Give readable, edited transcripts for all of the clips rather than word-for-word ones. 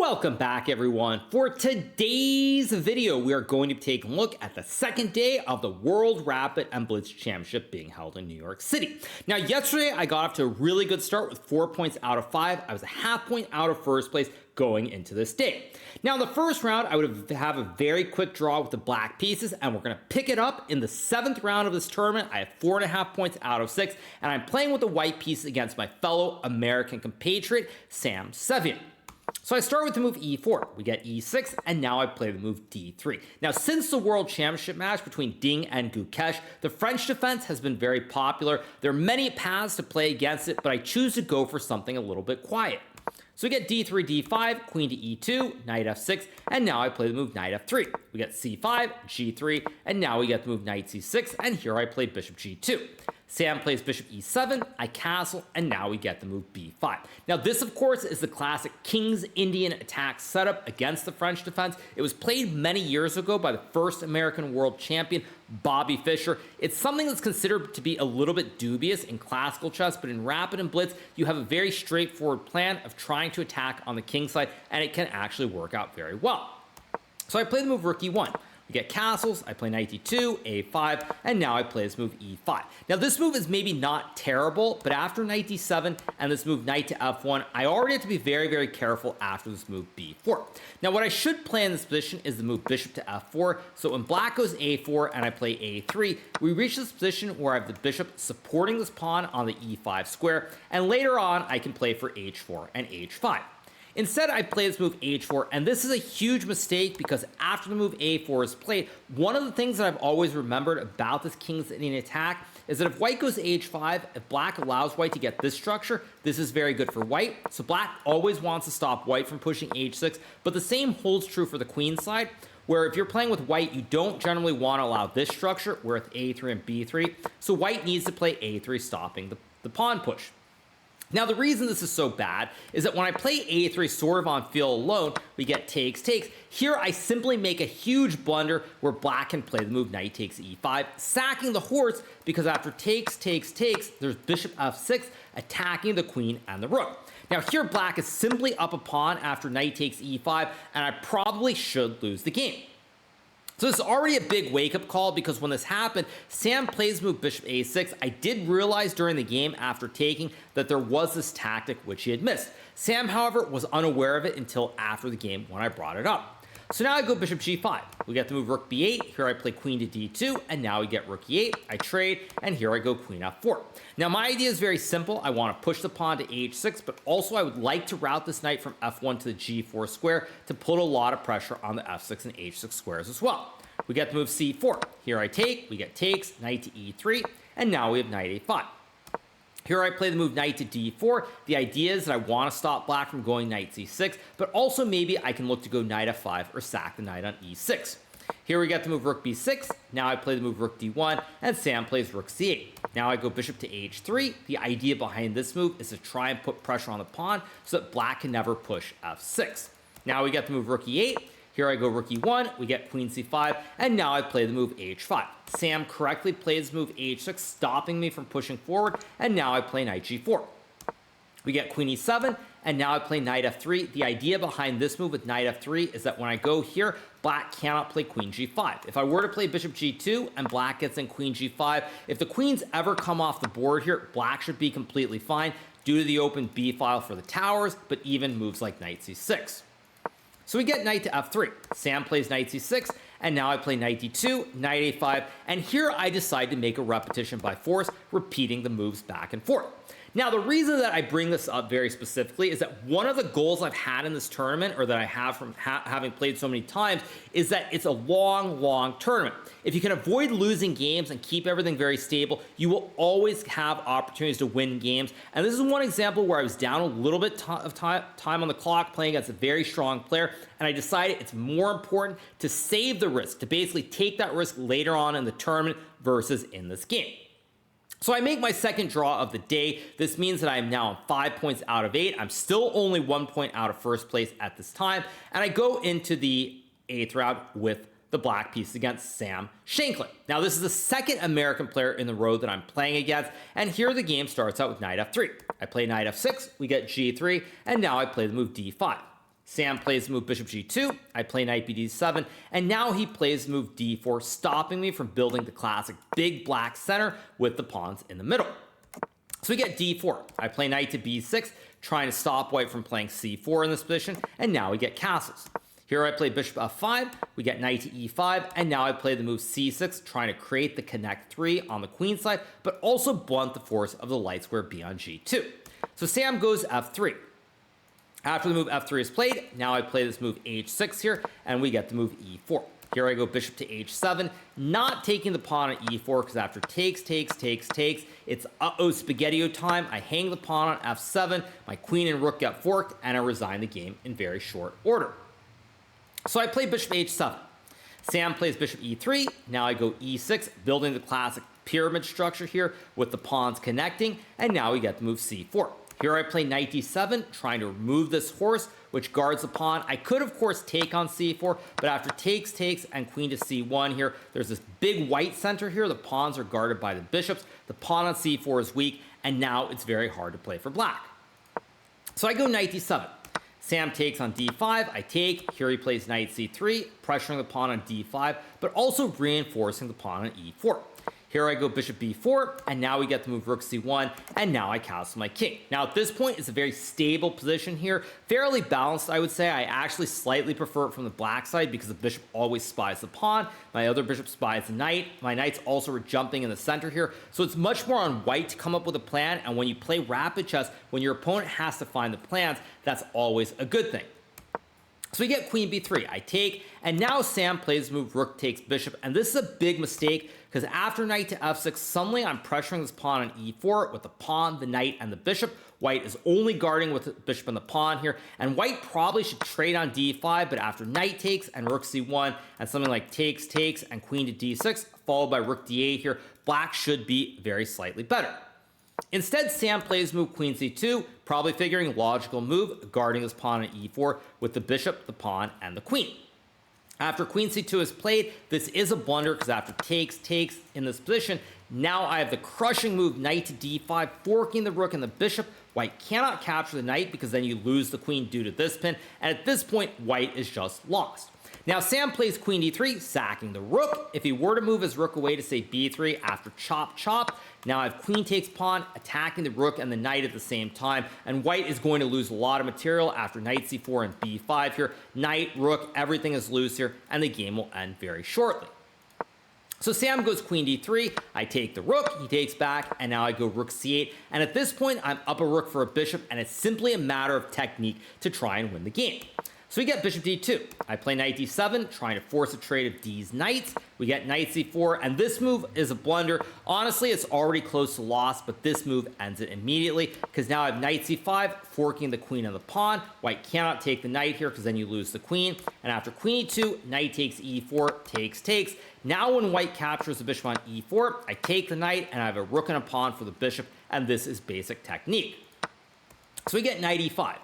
Welcome back, everyone. For today's video, we are going to take a look at the second day of the World Rapid and Blitz Championship being held in New York City. Now, yesterday, I got off to a really good start with 4 points out of 5. I was a half point out of first place going into this day. Now, in the first round, I would have a very quick draw with the black pieces, and we're going to pick it up in the 7th round of this tournament. I have 4.5 points out of 6, and I'm playing with the white pieces against my fellow American compatriot, Sam Sevian. So I start with the move e4, we get e6, and now I play the move d3. Now, since the World Championship match between Ding and Gukesh, the French defense has been very popular. There are many paths to play against it, but I choose to go for something a little bit quiet. So we get d3, d5, queen to e2, knight f6, and now I play the move knight f3. We get c5, g3, and now we get the move knight c6, and here I play bishop g2. Sam plays bishop e7, I castle, and now we get the move b5. Now this, of course, is the classic King's Indian attack setup against the French defense. It was played many years ago by the first American world champion, Bobby Fischer. It's something that's considered to be a little bit dubious in classical chess, but in Rapid and Blitz, you have a very straightforward plan of trying to attack on the king side, and it can actually work out very well. So I play the move rook e1. We get castles, I play knight d2, a5, and now I play this move e5. Now this move is maybe not terrible, but after knight d7 and this move knight to f1, I already have to be very, very careful after this move b4. Now what I should play in this position is the move bishop to f4. So when black goes a4 and I play a3, we reach this position where I have the bishop supporting this pawn on the e5 square, and later on I can play for h4 and h5. Instead, I play this move h4, and this is a huge mistake because after the move a4 is played, one of the things that I've always remembered about this King's Indian attack is that if white goes h5, if black allows white to get this structure, this is very good for white. So black always wants to stop white from pushing h6, but the same holds true for the queen side, where if you're playing with white, you don't generally want to allow this structure, where it's a3 and b3, so white needs to play a3, stopping the pawn push. Now, the reason this is so bad is that when I play a3 sort of on feel alone, we get takes, takes. Here, I simply make a huge blunder where black can play the move knight takes e5, sacking the horse because after takes, takes, takes, there's bishop f6 attacking the queen and the rook. Now, here black is simply up a pawn after knight takes e5, and I probably should lose the game. So this is already a big wake-up call because when this happened, Sam plays move bishop a6. I did realize during the game after taking that there was this tactic which he had missed. Sam, however, was unaware of it until after the game when I brought it up. So now I go bishop g5. We get the move rook b8. Here I play queen to d2, and now we get rook e8. I trade, and here I go queen f4. Now my idea is very simple. I want to push the pawn to h6, but also I would like to route this knight from f1 to the g4 square to put a lot of pressure on the f6 and h6 squares as well. We get the move c4. Here I take, we get takes, knight to e3, and now we have knight a5. Here I play the move knight to d4. The idea is that I want to stop black from going knight c6, but also maybe I can look to go knight f5 or sack the knight on e6. Here we get the move rook b6. Now I play the move rook d1, and Sam plays rook c8. Now I go bishop to h3. The idea behind this move is to try and put pressure on the pawn so that black can never push f6. Now we get the move rook e8. Here I go rook e1, we get queen c5, and now I play the move h5. Sam correctly plays move h6, stopping me from pushing forward, and now I play knight g4. We get queen e7, and now I play knight f3. The idea behind this move with knight f3 is that when I go here, black cannot play queen g5. If I were to play bishop g2 and black gets in queen g5, if the queens ever come off the board here, black should be completely fine due to the open b file for the towers, but even moves like knight c6. So we get knight to f3. Sam plays knight c6, and now I play knight d2, knight a5, and here I decide to make a repetition by force, repeating the moves back and forth. Now, the reason that I bring this up very specifically is that one of the goals I've had in this tournament, or that I have from having played so many times, is that it's a long, long tournament. If you can avoid losing games and keep everything very stable, you will always have opportunities to win games. And this is one example where I was down a little bit of time on the clock playing against a very strong player, and I decided it's more important to save the risk, to basically take that risk later on in the tournament versus in this game. So I make my second draw of the day. This means that I am now on 5 points out of 8. I'm still only 1 point out of first place at this time. And I go into the 8th round with the black piece against Sam Shanklin. Now, this is the second American player in the row that I'm playing against. And here the game starts out with knight f3. I play knight f6, we get g3, and now I play the move d5. Sam plays the move bishop g2, I play knight bd7, and now he plays the move d4, stopping me from building the classic big black center with the pawns in the middle. So we get d4, I play knight to b6, trying to stop white from playing c4 in this position, and now we get castles. Here I play bishop f5, we get knight to e5, and now I play the move c6, trying to create the connect 3 on the queen side, but also blunt the force of the light square b on g2. So Sam goes f3. After the move f3 is played, now I play this move h6 here, and we get the move e4. Here I go bishop to h7, not taking the pawn on e4, because after takes, it's uh-oh spaghetti-o time. I hang the pawn on f7, my queen and rook get forked, and I resign the game in very short order. So I play bishop h7. Sam plays bishop e3, now I go e6, building the classic pyramid structure here with the pawns connecting, and now we get the move c4. Here I play knight d7, trying to remove this horse, which guards the pawn. I could, of course, take on c4, but after takes, and queen to c1 here, there's this big white center here. The pawns are guarded by the bishops. The pawn on c4 is weak, and now it's very hard to play for black. So I go knight d7. Sam takes on d5, I take. Here he plays knight c3, pressuring the pawn on d5, but also reinforcing the pawn on e4. Here I go bishop b4, and now we get to move rook c1, and now I castle my king. Now at this point, it's a very stable position here, fairly balanced, I would say. I actually slightly prefer it from the black side because the bishop always spies the pawn. My other bishop spies the knight. My knights also are jumping in the center here, so it's much more on white to come up with a plan, and when you play rapid chess, when your opponent has to find the plans, that's always a good thing. So we get queen b3, I take, and now Sam plays the move rook takes bishop, and this is a big mistake because after knight to f6, suddenly I'm pressuring this pawn on e4 with the pawn, the knight, and the bishop. White is only guarding with the bishop and the pawn here, and white probably should trade on d5, but after knight takes and rook c1, and something like takes, and queen to d6, followed by rook d8 here, black should be very slightly better. Instead, Sam plays move queen c2, probably figuring logical move, guarding his pawn on e4 with the bishop, the pawn, and the queen. After queen c2 is played, this is a blunder because after takes in this position, now I have the crushing move knight to d5, forking the rook and the bishop. White cannot capture the knight because then you lose the queen due to this pin, and at this point, white is just lost. Now Sam plays queen d3, sacking the rook. If he were to move his rook away to say b3 after chop, now I have queen takes pawn, attacking the rook and the knight at the same time, and white is going to lose a lot of material after knight c4 and b5 here. Knight, rook, everything is loose here, and the game will end very shortly. So Sam goes queen d3, I take the rook, he takes back, and now I go rook c8, and at this point I'm up a rook for a bishop, and it's simply a matter of technique to try and win the game. So we get bishop d2. I play knight d7, trying to force a trade of d's knights. We get knight c4, and this move is a blunder. Honestly, it's already close to loss, but this move ends it immediately, because now I have knight c5, forking the queen and the pawn. White cannot take the knight here, because then you lose the queen. And after queen e2, knight takes e4, takes. Now when white captures the bishop on e4, I take the knight, and I have a rook and a pawn for the bishop, and this is basic technique. So we get knight e5.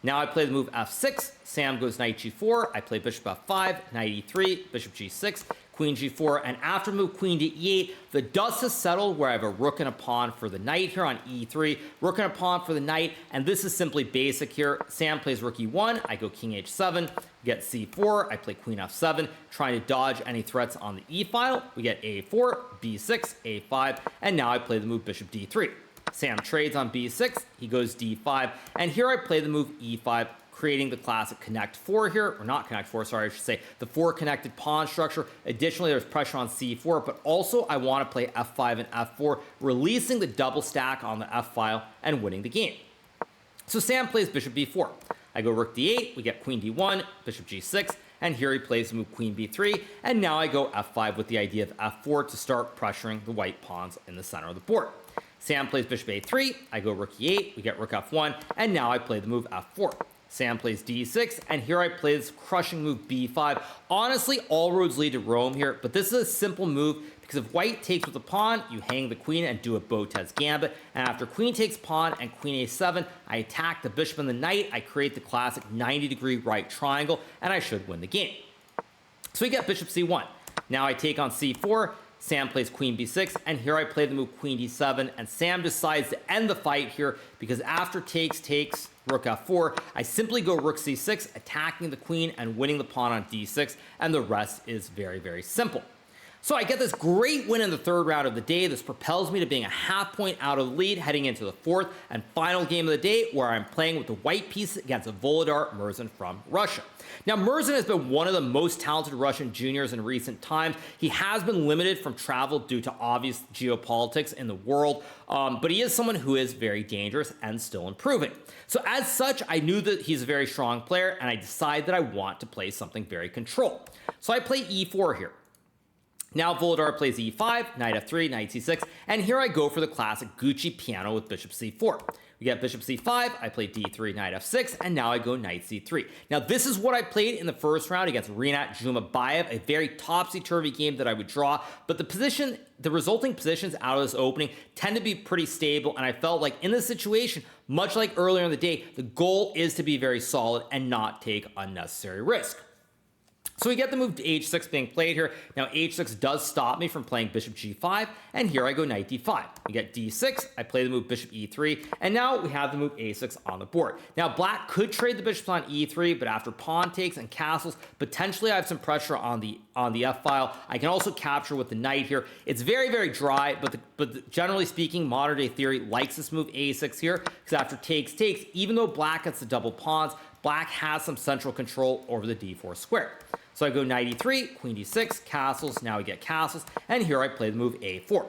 Now I play the move f6, Sam goes knight g4, I play bishop f5, knight e3, bishop g6, queen g4, and after move queen to e8, the dust has settled where I have a rook and a pawn for the knight here on e3, rook and a pawn for the knight, and this is simply basic here. Sam plays rook e1, I go king h7, get c4, I play queen f7, trying to dodge any threats on the e file. We get a4, b6, a5, and now I play the move bishop d3. Sam trades on b6, he goes d5, and here I play the move e5, creating the classic connect 4 here, or not connect 4, sorry, I should say, the 4 connected pawn structure. Additionally, there's pressure on c4, but also I want to play f5 and f4, releasing the double stack on the f file and winning the game. So Sam plays bishop b4. I go rook d8, we get queen d1, bishop g6, and here he plays the move queen b3, and now I go f5 with the idea of f4 to start pressuring the white pawns in the center of the board. Sam plays bishop a3, I go rook e8, we get rook f1, and now I play the move f4. Sam plays d6, and here I play this crushing move b5. Honestly, all roads lead to Rome here, but this is a simple move because if white takes with the pawn, you hang the queen and do a Botez gambit, and after queen takes pawn and queen a7, I attack the bishop and the knight, I create the classic 90-degree right triangle, and I should win the game. So we get bishop c1. Now I take on c4, Sam plays queen b6, and here I play the move queen d7, and Sam decides to end the fight here because after takes, rook f4, I simply go rook c6, attacking the queen and winning the pawn on d6, and the rest is very, very simple. So I get this great win in the third round of the day. This propels me to being a half point out of the lead heading into the fourth and final game of the day, where I'm playing with the white piece against Volodar Murzin from Russia. Now, Murzin has been one of the most talented Russian juniors in recent times. He has been limited from travel due to obvious geopolitics in the world, but he is someone who is very dangerous and still improving. So as such, I knew that he's a very strong player, and I decided that I want to play something very controlled. So I play e4 here. Now Volodar plays e5, knight f3, knight c6, and here I go for the classic Gucci piano with bishop c4. We get bishop c5, I play d3, knight f6, and now I go knight c3. Now this is what I played in the first round against Rinat Jumabayev, a very topsy-turvy game that I would draw, but the resulting positions out of this opening tend to be pretty stable, and I felt like in this situation, much like earlier in the day, the goal is to be very solid and not take unnecessary risk. So we get the move to h6 being played here. Now h6 does stop me from playing bishop g5, and here I go knight d5. We get d6, I play the move bishop e3, and now we have the move a6 on the board. Now black could trade the bishops on e3, but after pawn takes and castles, potentially I have some pressure on the f-file. I can also capture with the knight here. It's very, very dry, but generally speaking, modern day theory likes this move a6 here, because after takes, even though black gets the double pawns, black has some central control over the d4 square. So I go knight e3, queen d6, castles, now we get castles, and here I play the move a4.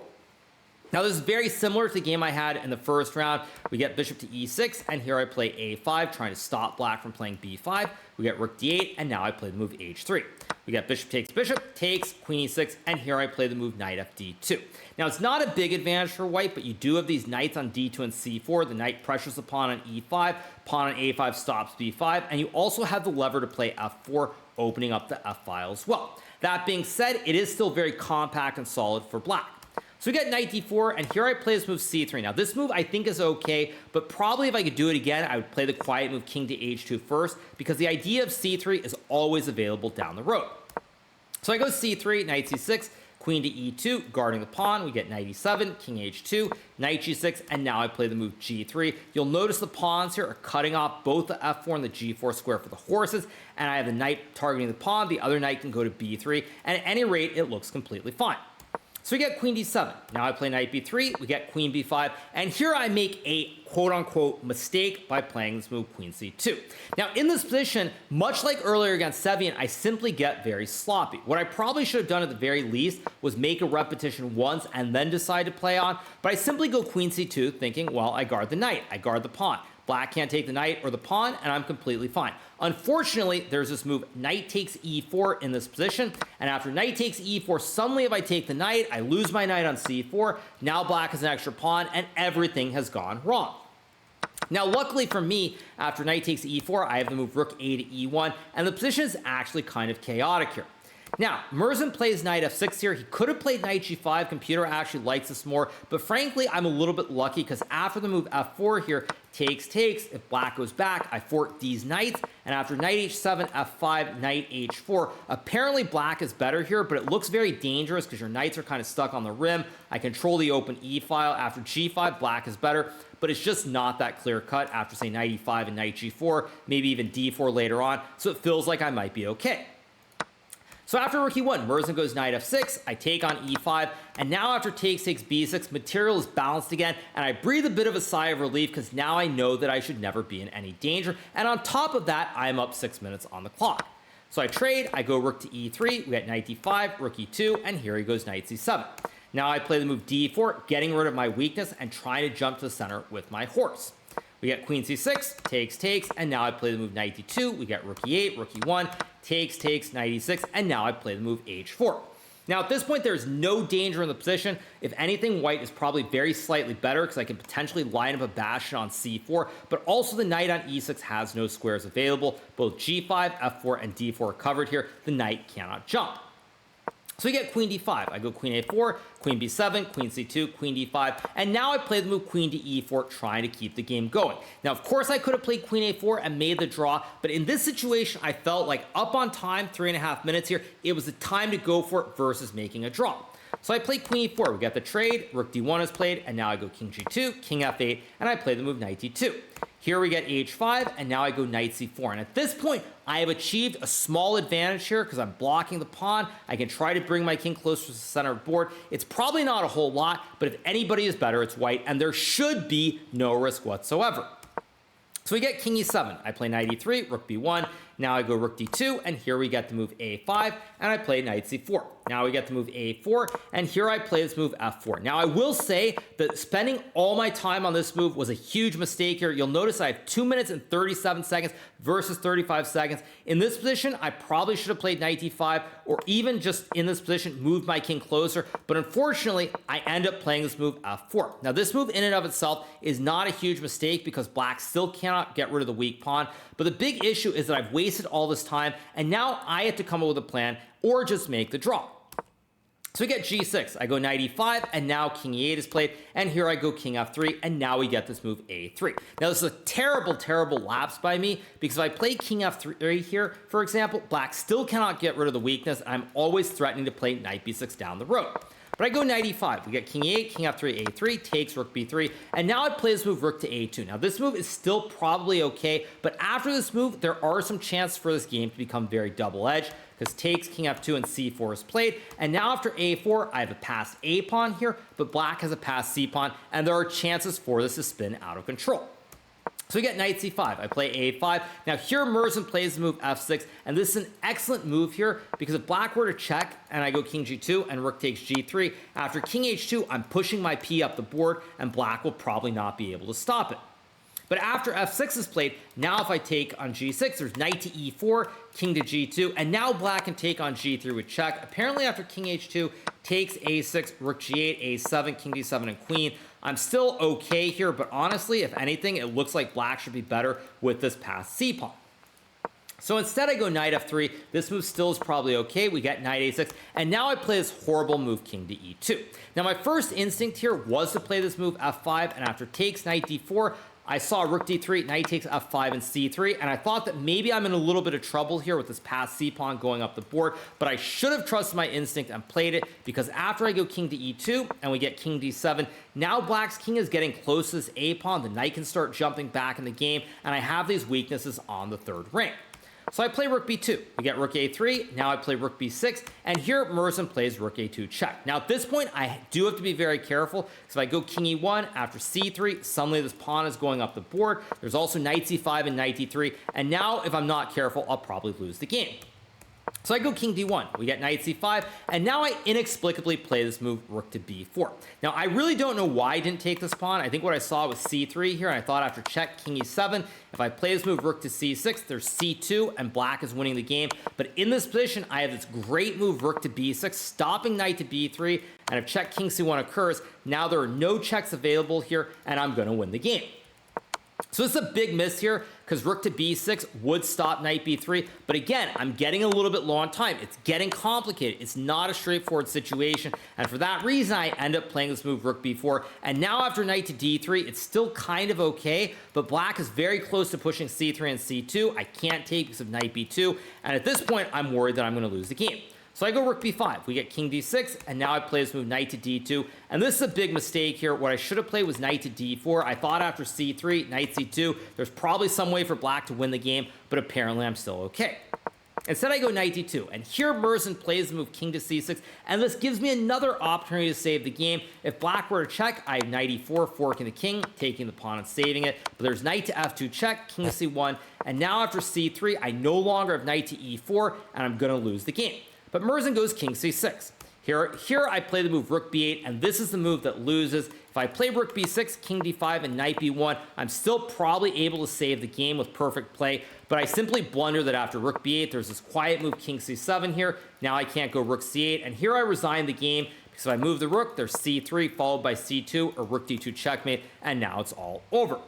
Now this is very similar to the game I had in the first round. We get bishop to e6, and here I play a5, trying to stop black from playing b5. We get rook d8, and now I play the move h3. We get bishop, takes, queen e6, and here I play the move knight fd2. Now it's not a big advantage for white, but you do have these knights on d2 and c4. The knight pressures the pawn on e5, pawn on a5 stops b5, and you also have the lever to play f4, opening up the f-file as well. That being said, it is still very compact and solid for black. So we get knight d4, and here I play this move c3. Now this move I think is okay, but probably if I could do it again, I would play the quiet move king to h2 first, because the idea of c3 is always available down the road. So I go c3, knight c6, queen to e2, guarding the pawn. We get knight e7, king h2, knight g6, and now I play the move g3. You'll notice the pawns here are cutting off both the f4 and the g4 square for the horses, and I have the knight targeting the pawn. The other knight can go to b3, and at any rate, it looks completely fine. So we get queen d7. Now I play knight b3, we get queen b5, and here I make a quote-unquote mistake by playing this move queen c2. Now in this position, much like earlier against Sevian, I simply get very sloppy. What I probably should have done at the very least was make a repetition once and then decide to play on, but I simply go queen c2 thinking, well, I guard the knight, I guard the pawn. Black can't take the knight or the pawn, and I'm completely fine. Unfortunately, there's this move knight takes e4 in this position, and after knight takes e4, suddenly if I take the knight, I lose my knight on c4. Now black has an extra pawn, and everything has gone wrong. Now, luckily for me, after knight takes e4, I have the move rook a to e1, and the position is actually kind of chaotic here. Now, Murzin plays knight f6 here. He could have played knight g5. Computer actually likes this more, but frankly, I'm a little bit lucky because after the move f4 here, takes, if black goes back, I fork these knights, and after knight h7, f5, knight h4, apparently black is better here, but it looks very dangerous because your knights are kind of stuck on the rim. I control the open e-file. After g5, black is better, but it's just not that clear cut after, say, knight e5 and knight g4, maybe even d4 later on, so it feels like I might be okay. So after rook e1, Murzin goes knight f6, I take on e5, and now after takes b6, material is balanced again, and I breathe a bit of a sigh of relief because now I know that I should never be in any danger, and on top of that, I'm up 6 minutes on the clock. So I trade, I go rook to e3, we get knight d5, rook e2, and here he goes knight c7. Now I play the move d4, getting rid of my weakness and trying to jump to the center with my horse. We get queen c6, takes, and now I play the move knight d2, we get rook e8, rook e1, takes, knight e6, and now I play the move h4. Now at this point there's no danger in the position. If anything, white is probably very slightly better because I can potentially line up a bastion on c4, but also the knight on e6 has no squares available. Both g5, f4, and d4 are covered here. The knight cannot jump. So we get queen d5. I go queen a4, queen b7, queen c2, queen d5, and now I play the move queen to e4, trying to keep the game going. Now, of course, I could have played queen a4 and made the draw, but in this situation, I felt like up on time, 3.5 minutes here, it was the time to go for it versus making a draw. So I play queen e4, we get the trade, rook d1 is played, and now I go king g2, king f8, and I play the move knight d2. Here we get h5, and now I go knight c4. And at this point, I have achieved a small advantage here because I'm blocking the pawn. I can try to bring my king closer to the center of the board. It's probably not a whole lot, but if anybody is better, it's white, and there should be no risk whatsoever. So we get king e7. I play knight e3, rook b1. Now I go rook d2, and here we get the move a5, and I play knight c4. Now we get the move a4, and here I play this move f4. Now I will say that spending all my time on this move was a huge mistake here. You'll notice I have 2 minutes and 37 seconds versus 35 seconds. In this position, I probably should have played knight d5, or even just in this position, moved my king closer. But unfortunately, I end up playing this move f4. Now this move in and of itself is not a huge mistake because black still cannot get rid of the weak pawn. But the big issue is that I've wasted all this time, and now I have to come up with a plan or just make the draw. So we get g6, I go knight e5, and now king e8 is played, and here I go king f3, and now we get this move a3. Now this is a terrible, terrible lapse by me, because if I play king f3 here, for example, black still cannot get rid of the weakness, and I'm always threatening to play knight b6 down the road. But I go knight e5, we get king e8, king f3, a3, takes rook b3, and now I play this move rook to a2. Now this move is still probably okay, but after this move, there are some chances for this game to become very double-edged, because takes, king f2, and c4 is played, and now after a4, I have a passed a pawn here, but black has a passed c pawn, and there are chances for this to spin out of control. So we get knight c5, I play a5. Now here Merzen plays the move f6, and this is an excellent move here, because if black were to check, and I go king g2, and rook takes g3, after king h2, I'm pushing my p up the board, and black will probably not be able to stop it. But after f6 is played, now if I take on g6, there's knight to e4, king to g2, and now black can take on g3 with check. Apparently after king h2, takes a6, rook g8, a7, king d7, and queen. I'm still okay here, but honestly, if anything, it looks like black should be better with this passed c pawn. So instead I go knight f3, this move still is probably okay, we get knight a6, and now I play this horrible move king to e2. Now my first instinct here was to play this move f5, and after takes knight d4, I saw rook d3, knight takes f5 and c3, and I thought that maybe I'm in a little bit of trouble here with this passed c pawn going up the board, but I should have trusted my instinct and played it, because after I go king to e2 and we get king d7, now black's king is getting close to this a pawn, the knight can start jumping back in the game, and I have these weaknesses on the third rank. So I play rook b2, we get rook a3, now I play rook b6, and here Merzen plays rook a2 check. Now at this point, I do have to be very careful, because if I go king e1, after c3, suddenly this pawn is going up the board, there's also knight c5 and knight d3, and now if I'm not careful, I'll probably lose the game. So I go king d1, we get knight c5, and now I inexplicably play this move rook to b4. Now I really don't know why I didn't take this pawn. I think what I saw was c3 here, and I thought after check, king e7, if I play this move rook to c6, there's c2, and black is winning the game. But in this position, I have this great move rook to b6, stopping knight to b3, and if check king c1 occurs, now there are no checks available here, and I'm going to win the game. So this is a big miss here, because rook to b6 would stop knight b3, but again, I'm getting a little bit low on time. It's getting complicated. It's not a straightforward situation, and for that reason, I end up playing this move rook b4, and now after knight to d3, it's still kind of okay, but black is very close to pushing c3 and c2. I can't take because of knight b2, and at this point, I'm worried that I'm going to lose the game. So I go rook b5, we get king d6, and now I play this move knight to d2, and this is a big mistake here. What I should have played was knight to d4. I thought after c3, knight c2, there's probably some way for black to win the game, but apparently I'm still okay. Instead I go knight d2, and here Merzen plays the move king to c6, and this gives me another opportunity to save the game. If black were to check, I have knight e4, forking the king, taking the pawn and saving it, but there's knight to f2 check, king to c1, and now after c3, I no longer have knight to e4, and I'm going to lose the game. But Merzen goes king c6. Here I play the move rook b8, and this is the move that loses. If I play rook b6, king d5, and knight b1, I'm still probably able to save the game with perfect play, but I simply blunder that after rook b8, there's this quiet move king c7 here. Now I can't go rook c8, and here I resign the game, because if I move the rook, there's c3 followed by c2, or rook d2 checkmate, and now it's all over.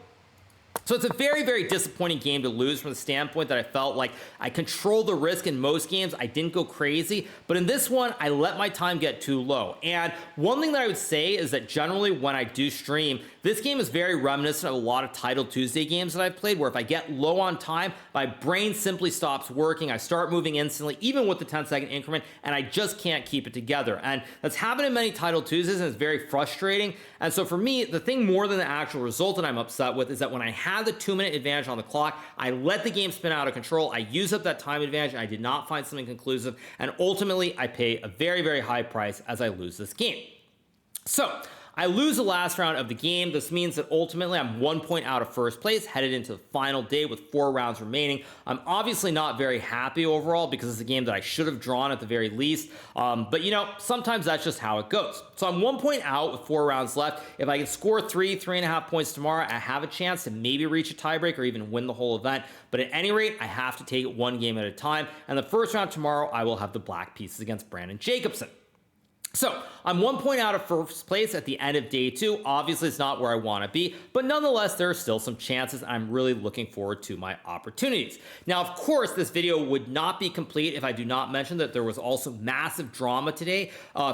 So it's a very, very disappointing game to lose from the standpoint that I felt like I controlled the risk in most games. I didn't go crazy, but in this one, I let my time get too low. And one thing that I would say is that generally when I do stream, this game is very reminiscent of a lot of Title Tuesday games that I've played, where if I get low on time, my brain simply stops working. I start moving instantly, even with the 10-second increment, and I just can't keep it together. And that's happened in many Title Tuesdays, and it's very frustrating. And so for me, the thing more than the actual result that I'm upset with is that when I have the 2-minute advantage on the clock, I let the game spin out of control. I use up that time advantage, and I did not find something conclusive. And ultimately, I pay a very, very high price as I lose this game. So I lose the last round of the game. This means that ultimately I'm 1 point out of first place, headed into the final day with 4 rounds remaining. I'm obviously not very happy overall because it's a game that I should have drawn at the very least. But you know, sometimes that's just how it goes. So I'm 1 point out with 4 rounds left. If I can score 3.5 points tomorrow, I have a chance to maybe reach a tiebreak or even win the whole event. But at any rate, I have to take it one game at a time. And the first round tomorrow, I will have the black pieces against Brandon Jacobson. So I'm 1 point out of first place at the end of day 2. Obviously, it's not where I want to be, but nonetheless, there are still some chances. I'm really looking forward to my opportunities. Now, of course, this video would not be complete if I do not mention that there was also massive drama today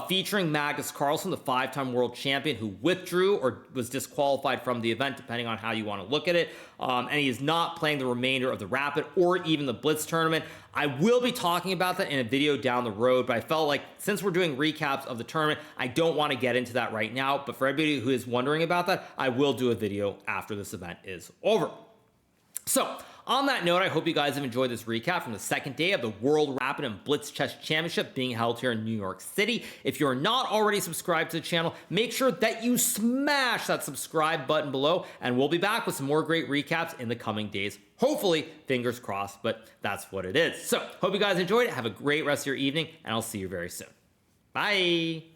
featuring Magnus Carlsen, the 5-time world champion who withdrew or was disqualified from the event, depending on how you want to look at it. And he is not playing the remainder of the Rapid or even the Blitz tournament. I will be talking about that in a video down the road, but I felt like since we're doing recaps of the tournament, I don't want to get into that right now. But for everybody who is wondering about that, I will do a video after this event is over. So on that note, I hope you guys have enjoyed this recap from the second day of the World Rapid and Blitz Chess Championship being held here in New York City. If you're not already subscribed to the channel, make sure that you smash that subscribe button below, and we'll be back with some more great recaps in the coming days. Hopefully, fingers crossed, but that's what it is. So, hope you guys enjoyed it. Have a great rest of your evening, and I'll see you very soon. Bye!